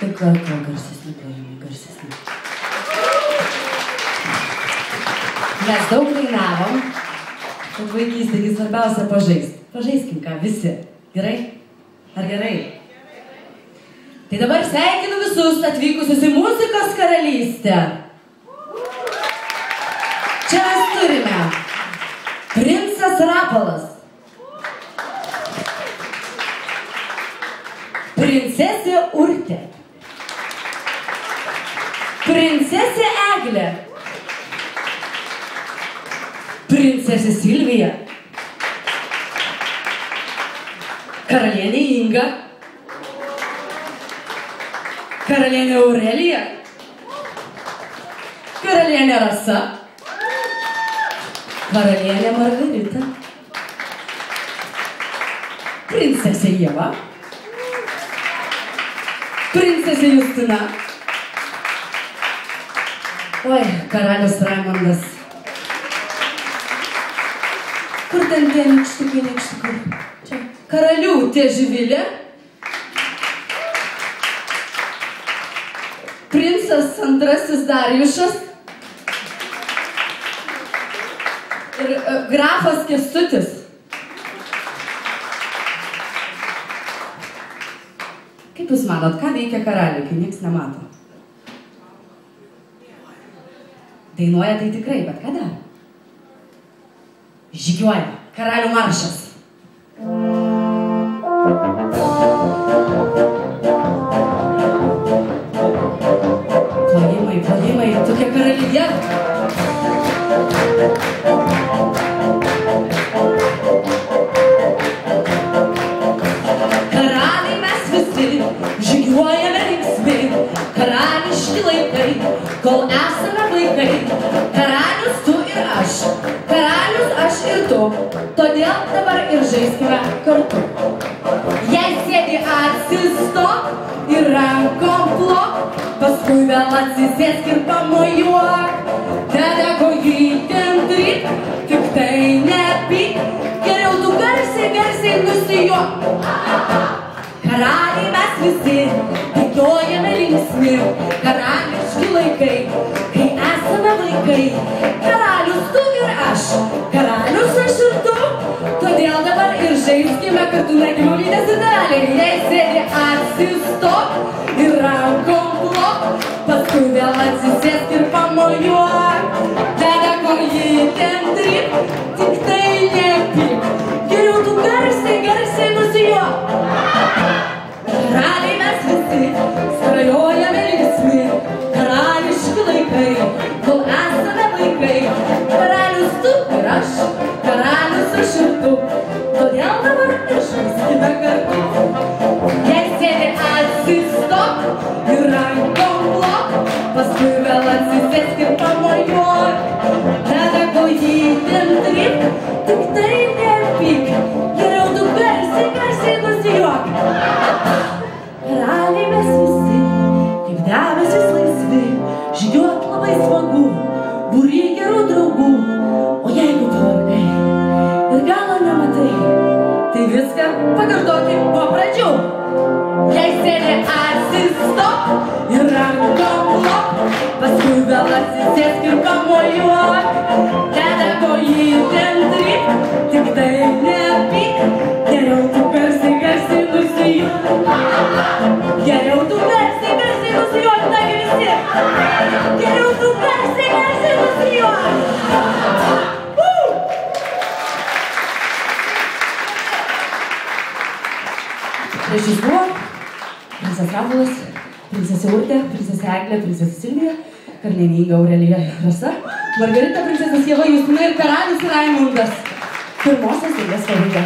tik kuo garsesni, plojimai garsesni. Mes daug dainavom, kad vaikystėgi svarbiausia pažaist. Pažaiskim ką, visi. Gerai? Ar gerai? Tai dabar sveikinu visus atvykusius į muzikos karalystę. Čia mes turime princas Rapolas, princesė Urtė, princesė Eglė, princesė Silvija, karalienė Inga, karalienė Aurelija, karalienė Rasa, karalienė Margarita, princesė Ieva, princesė Justina, oi, karalius Raimondas. Kur ten tie nykštukai? Čia. Karaliūtė Živilė, princas antrasis Darjušas ir grafas Kęstutis. Kaip jūs manot, ką veikia karaliai, kai nieks nemato? Dainuoja tai tikrai, bet ką daro? Žygiuoja. Karalių maršas. Plojimai, tokia karalyje. Karaliai mes visi, žygiuojame linksmi, karališki laikai, kol esame vaikai. Karalius tu ir aš, karalius aš ir tu, todėl dabar ir žaiskime kartu. Jei sėdi atsistok ir rankom plok, paskui vėl atsisėsk ir pamojuok. Tada kojytėm tryp, tik tai nepyk, geriau tu garsiai nusijuok. Karaliai mes visi, bėgiojame linksmi, karališki laikai, kai esame vaikai. Karalius tu ir aš, karalius aš ir tu, todėl dabar ir žaiskime kartu mergimulytės ir karaliai. Jei sėdi atsistok ir rankom plok, paskui vėl atsisėsk ir pamojuok. Tada kojytėm tryp, tik tai nepyk, geriau tu garsiai nusijuok. Karaliai mes visi, skrajojame linksmi, karališki laikai, kol esame vaikai. Karalius tu ir aš, karalius aš ir tu, todėl dabar ir žaiskime kartu. Jei sėdi atsistok ir rankom plok, paskui vėl atsisėsk ir pamojuok. Tada kojytėm tryp, tik tai nepyk, geriau tu garsiai nusijuok. Karaliai mes visi, kaip debesis laisvi, žygiuot labai smagu, būry gerų draugų. O jeigu pavargai ir galo nematai, tai viską pakartokim po pradžių. Jei sėdi atsistok ir rankom plok, paskui vėl atsisėsk ir pamojuok. Tada kojytėm tryp, tik tai nepyk, geriau tu garsiai nusijuok. Geriau tu garsiai nusijuok, nagi visi. Geriau tu garsiai nusijuok. Prieš jis buvo princas Rapolas, princesė Urtė, princesė Eglė, princesė Silvija, karalienė Inga, Aurelija, Rasa, Margarita, princesė Ieva, Justina ir karalius Raimondas. Pirmosios eilės pabaiga.